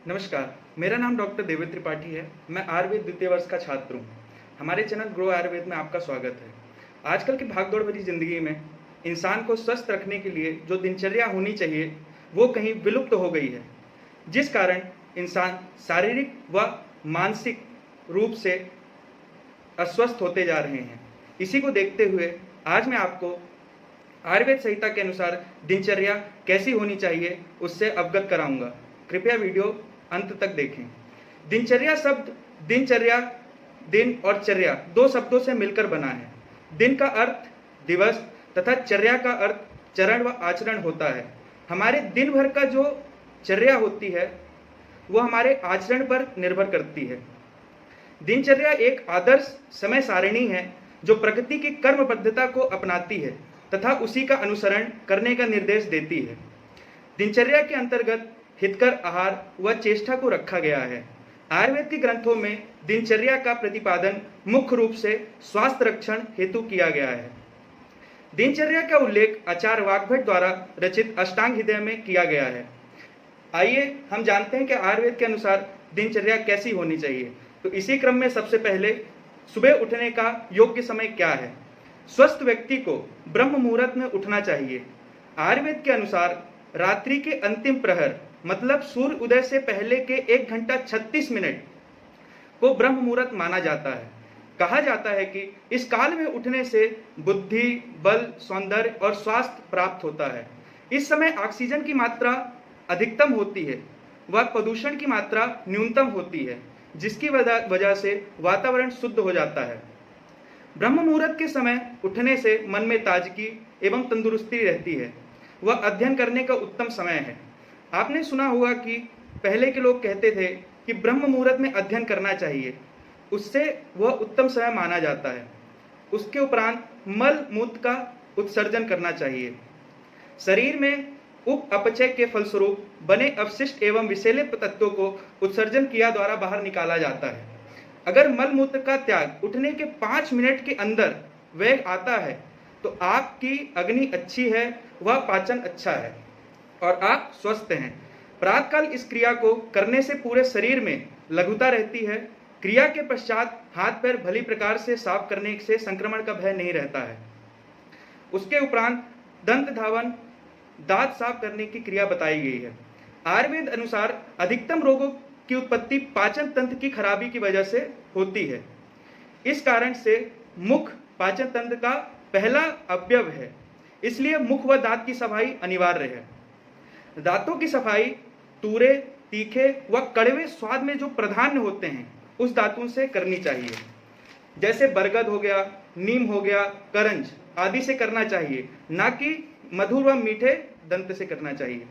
नमस्कार, मेरा नाम डॉक्टर देवेंद्र त्रिपाठी है। मैं आयुर्वेद द्वितीय वर्ष का छात्र हूँ। हमारे चैनल ग्रो आयुर्वेद में आपका स्वागत है। आजकल की भागदौड़ भरी ज़िंदगी में इंसान को स्वस्थ रखने के लिए जो दिनचर्या होनी चाहिए, वो कहीं विलुप्त हो गई है, जिस कारण इंसान शारीरिक व मानसिक रूप से अस्वस्थ होते जा रहे हैं। इसी को देखते हुए आज मैं आपको आयुर्वेद संहिता के अनुसार दिनचर्या कैसी होनी चाहिए, उससे अवगत कराऊंगा। कृपया वीडियो अंत तक देखें। दिनचर्या शब्द दिनचर्या, दिन और चर्या दो शब्दों से मिलकर बना है। दिन का अर्थ दिवस तथा चर्या का अर्थ चरण व आचरण होता है। हमारे दिन भर का जो चर्या होती है वो हमारे आचरण पर निर्भर करती है। दिनचर्या एक आदर्श समय सारिणी है जो प्रकृति की कर्मबद्धता को अपनाती है तथा उसी का अनुसरण करने का निर्देश देती है। दिनचर्या के अंतर्गत हितकर आहार व चेष्टा को रखा गया है। आयुर्वेद के ग्रंथों में दिनचर्या का प्रतिपादन मुख्य रूप से स्वास्थ्य रक्षण हेतु किया गया है। दिनचर्या का उल्लेख आचार्य वाग्भट द्वारा रचित अष्टांग हृदय में किया गया है। आइए हम जानते हैं कि आयुर्वेद के अनुसार दिनचर्या कैसी होनी चाहिए। तो इसी क्रम में सबसे पहले सुबह उठने का योग्य समय क्या है। स्वस्थ व्यक्ति को ब्रह्म मुहूर्त में उठना चाहिए। आयुर्वेद के अनुसार रात्रि के अंतिम प्रहर मतलब सूर्य उदय से पहले के 1 घंटा 36 मिनट को ब्रह्म मुहूर्त माना जाता है। कहा जाता है कि इस काल में उठने से बुद्धि, बल, सौंदर्य और स्वास्थ्य प्राप्त होता है। इस समय ऑक्सीजन की मात्रा अधिकतम होती है व प्रदूषण की मात्रा न्यूनतम होती है, जिसकी वजह से वातावरण शुद्ध हो जाता है। ब्रह्म मुहूर्त के समय उठने से मन में ताजगी एवं तंदुरुस्ती रहती है। वह अध्ययन करने का उत्तम समय है। आपने सुना होगा कि पहले के लोग कहते थे कि ब्रह्म मुहूर्त में अध्ययन करना चाहिए, उससे वह उत्तम समय माना जाता है। उसके उपरांत मल मूत्र का उत्सर्जन करना चाहिए। शरीर में उप अपचय के फलस्वरूप बने अवशिष्ट एवं विषैले तत्वों को उत्सर्जन क्रिया द्वारा बाहर निकाला जाता है। अगर मल मूत्र का त्याग उठने के 5 मिनट के अंदर वेग आता है तो आपकी अग्नि अच्छी है, वह पाचन अच्छा है और आप स्वस्थ हैं। प्रातःकाल इस क्रिया को करने से पूरे शरीर में लघुता रहती है। क्रिया के पश्चात हाथ पैर भली प्रकार से साफ करने से संक्रमण का भय नहीं रहता है। उसके उपरांत दंत धावन, दांत साफ करने की क्रिया बताई गई है। आयुर्वेद अनुसार अधिकतम रोगों की उत्पत्ति पाचन तंत्र की खराबी की वजह से होती है। इस कारण से मुख पाचन तंत्र का पहला अवयव है, इसलिए मुख व दांत की सफाई अनिवार्य है। दांतों की सफाई तूरे, तीखे व कड़वे स्वाद में जो प्रधान होते हैं उस दांतों से करनी चाहिए। जैसे बरगद हो गया, नीम हो गया, करंज आदि से करना चाहिए, ना कि मधुर व मीठे दंत से करना चाहिए।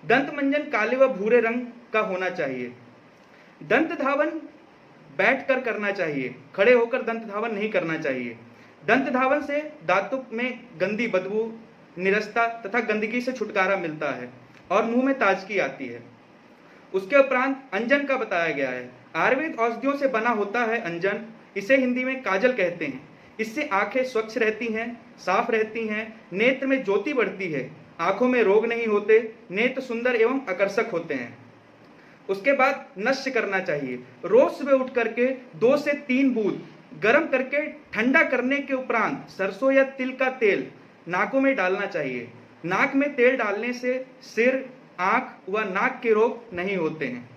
दंत मंजन काले व भूरे रंग का होना चाहिए। दंत धावन बैठकर करना चाहिए, खड़े होकर दंत धावन नहीं करना चाहिए। दंत धावन से दांतों में गंदी बदबू, निरस्ता तथा गंदगी से छुटकारा मिलता है और मुंह में ताजगी आती है। उसके उपरांत अंजन का बताया गया है। आयुर्वेद औषधियों से बना होता है अंजन, इसे हिंदी में काजल कहते हैं। इससे आंखें स्वच्छ रहती हैं, साफ रहती हैं, नेत्र में ज्योति बढ़ती है, आंखों में रोग नहीं होते, नेत्र सुंदर एवं आकर्षक होते हैं। उसके बाद नश्य करना चाहिए। रोज सुबह उठ करके 2 से 3 बूंद गर्म करके ठंडा करने के उपरांत सरसों या तिल का तेल नाकों में डालना चाहिए। नाक में तेल डालने से सिर, आंख व नाक के रोग नहीं होते हैं।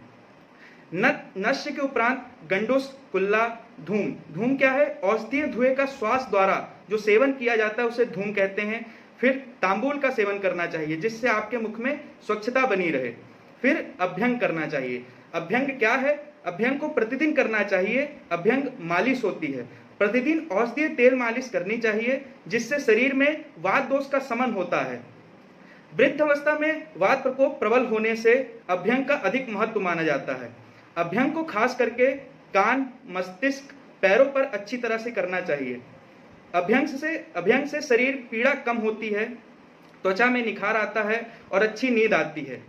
नश्य के उपरांत गंडूस, कुल्ला, धूम। धूम क्या है? औषधीय धुएं का श्वास द्वारा जो सेवन किया जाता है उसे धूम कहते हैं। फिर तांबूल का सेवन करना चाहिए, जिससे आपके मुख में स्वच्छता बनी रहे। फिर अभ्यंग करना चाहिए। अभ्यंग क्या है? अभ्यंग को प्रतिदिन करना चाहिए। अभ्यंग मालिश होती है। प्रतिदिन औषधीय तेल मालिश करनी चाहिए, जिससे शरीर में वात दोष का शमन होता है। वृद्ध अवस्था में वात प्रकोप प्रबल होने से अभ्यंग का अधिक महत्व माना जाता है। अभ्यंग को खास करके कान, मस्तिष्क, पैरों पर अच्छी तरह से करना चाहिए। अभ्यंग से शरीर पीड़ा कम होती है, त्वचा में निखार आता है और अच्छी नींद आती है।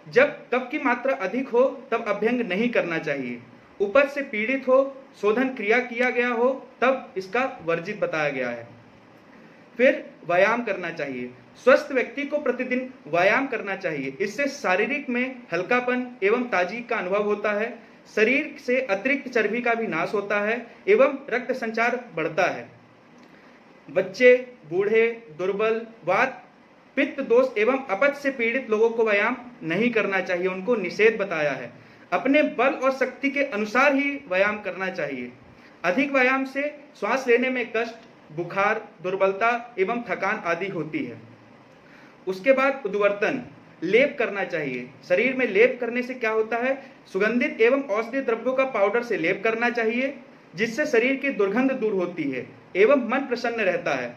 जब कफ की मात्रा अधिक हो तब अभ्यंग नहीं करना चाहिए। उपज से पीड़ित हो, शोधन क्रिया किया गया हो, तब इसका वर्जित बताया गया है। फिर व्यायाम करना चाहिए। स्वस्थ व्यक्ति को प्रतिदिन व्यायाम करना चाहिए। इससे शारीरिक में हल्कापन एवं ताजगी का अनुभव होता है। शरीर से अतिरिक्त चर्बी का भी नाश होता है एवं रक्त संचार बढ़ता है। बच्चे, बूढ़े, दुर्बल, वात, पित्त दोष एवं अपच से पीड़ित लोगों को व्यायाम नहीं करना चाहिए, उनको निषेध बताया है। अपने बल और शक्ति के अनुसार ही व्यायाम करना चाहिए। अधिक व्यायाम से श्वास लेने में कष्ट, बुखार, दुर्बलता एवं थकान आदि होती है। उसके बाद उद्वर्तन, लेप करना चाहिए। शरीर में लेप करने से क्या होता है, सुगंधित एवं औषधीय द्रव्यों का पाउडर से लेप करना चाहिए, जिससे शरीर की दुर्गंध दूर होती है एवं मन प्रसन्न रहता है,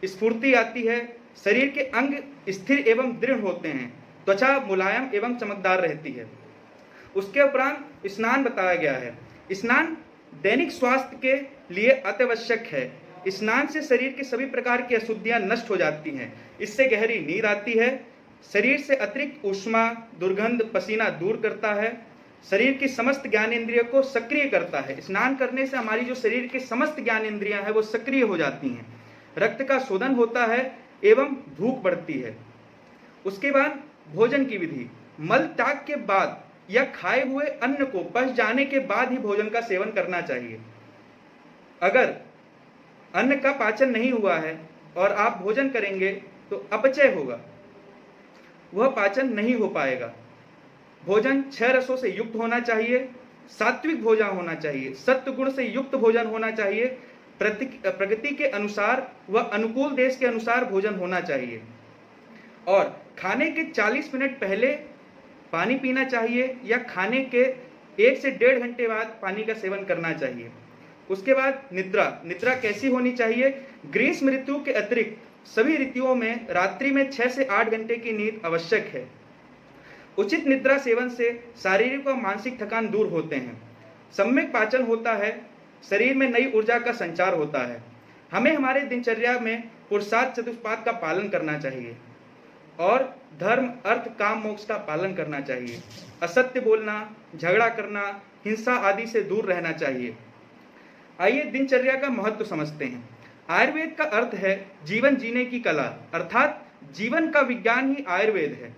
स्फूर्ति आती है, शरीर के अंग स्थिर एवं दृढ़ होते हैं, त्वचा मुलायम एवं चमकदार रहती है। उसके उपरांत स्नान बताया गया है। स्नान दैनिक स्वास्थ्य के लिए अत्यावश्यक है। स्नान से शरीर के सभी प्रकार की अशुद्धियां नष्ट हो जाती हैं। इससे गहरी नींद आती है। शरीर से अतिरिक्त ऊष्मा, दुर्गंध, पसीना दूर करता है। शरीर की समस्त ज्ञानेंद्रियों को सक्रिय करता है। स्नान करने से हमारी जो शरीर की समस्त ज्ञानेंद्रियां हैं वो सक्रिय हो जाती हैं। रक्त का शोधन होता है एवं भूख बढ़ती है। उसके बाद भोजन की विधि, मल त्याग के बाद या खाए हुए अन्न को पच जाने के बाद ही भोजन का सेवन करना चाहिए। अगर अन्न का पाचन नहीं हुआ है और आप भोजन करेंगे तो अपचय होगा, वह पाचन नहीं हो पाएगा। भोजन 6 रसों से युक्त होना चाहिए। सात्विक भोजन होना चाहिए। सत्व गुण से युक्त भोजन होना चाहिए। प्रकृति के अनुसार व अनुकूल देश के अनुसार भोजन होना चाहिए। और खाने के 40 मिनट पहले पानी पीना चाहिए या खाने के 1 से 1.5 घंटे बाद पानी का सेवन करना चाहिए। उसके बाद निद्रा कैसी होनी चाहिए, ग्रीष्म ऋतु के अतिरिक्त सभी ऋतुओं में रात्रि में 6 से 8 घंटे की नींद आवश्यक है। उचित निद्रा सेवन से शारीरिक और मानसिक थकान दूर होते हैं। सम्यक पाचन होता है। शरीर में नई ऊर्जा का संचार होता है। हमें हमारे दिनचर्या में पुरुषार्थ चतुष्पाद का पालन करना चाहिए और धर्म, अर्थ, काम, मोक्ष का पालन करना चाहिए। असत्य बोलना, झगड़ा करना, हिंसा आदि से दूर रहना चाहिए। आइए दिनचर्या का महत्व समझते हैं। आयुर्वेद का अर्थ है जीवन जीने की कला, अर्थात जीवन का विज्ञान ही आयुर्वेद है।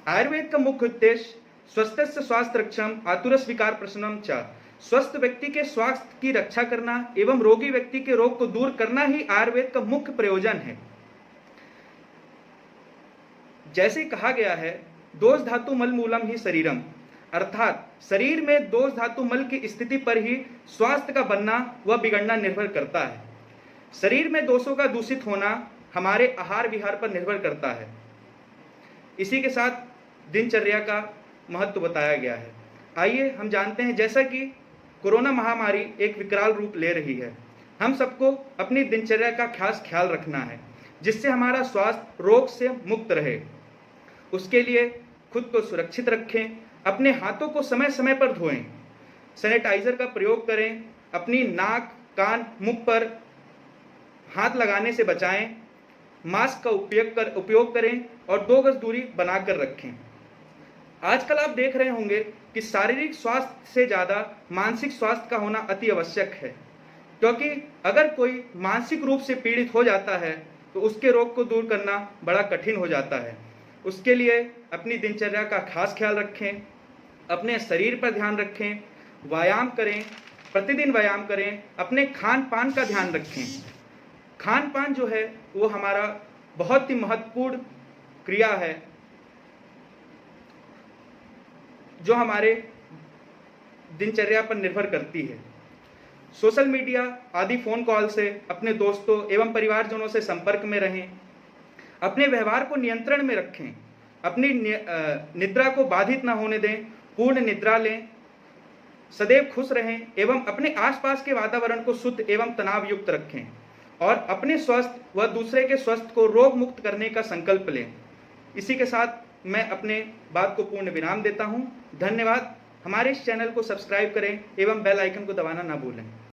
आयुर्वेद का मुख्य उद्देश्य स्वस्थस्य स्वास्थ्य रक्षम आतुरस विकार प्रशमनम च, स्वस्थ व्यक्ति के स्वास्थ्य की रक्षा करना एवं रोगी व्यक्ति के रोग को दूर करना ही आयुर्वेद का मुख्य प्रयोजन है। जैसे कहा गया है, दोष धातु मल मूलम ही शरीरम, अर्थात शरीर में दोष धातु मल की स्थिति पर ही स्वास्थ्य का बनना व बिगड़ना निर्भर करता है। शरीर में दोषों का दूषित होना हमारे आहार विहार पर निर्भर करता है। इसी के साथ दिनचर्या का महत्व बताया गया है। आइए हम जानते हैं, जैसा कि कोरोना महामारी एक विकराल रूप ले रही है, हम सबको अपनी दिनचर्या का खास ख्याल रखना है, जिससे हमारा स्वास्थ्य रोग से मुक्त रहे। उसके लिए खुद को सुरक्षित रखें, अपने हाथों को समय समय पर धोएं, सैनिटाइजर का प्रयोग करें, अपनी नाक, कान, मुख पर हाथ लगाने से बचाएं, मास्क का उपयोग करें और 2 गज दूरी बनाकर रखें। आजकल आप देख रहे होंगे कि शारीरिक स्वास्थ्य से ज़्यादा मानसिक स्वास्थ्य का होना अति आवश्यक है, क्योंकि अगर कोई मानसिक रूप से पीड़ित हो जाता है तो उसके रोग को दूर करना बड़ा कठिन हो जाता है। उसके लिए अपनी दिनचर्या का खास ख्याल रखें, अपने शरीर पर ध्यान रखें, व्यायाम करें, प्रतिदिन व्यायाम करें, अपने खान पान का ध्यान रखें। खान पान जो है वो हमारा बहुत ही महत्वपूर्ण क्रिया है, जो हमारे दिनचर्या पर निर्भर करती है। सोशल मीडिया आदि फोन कॉल से अपने दोस्तों एवं परिवारजनों से संपर्क में रहें, अपने व्यवहार को नियंत्रण में रखें, अपनी निद्रा को बाधित न होने दें, पूर्ण निद्रा लें, सदैव खुश रहें एवं अपने आसपास के वातावरण को शुद्ध एवं तनाव युक्त रखें और अपने स्वस्थ व दूसरे के स्वस्थ को रोग मुक्त करने का संकल्प लें। इसी के साथ मैं अपने बात को पूर्ण विराम देता हूं। धन्यवाद। हमारे इस चैनल को सब्सक्राइब करें एवं बेल आइकन को दबाना ना भूलें।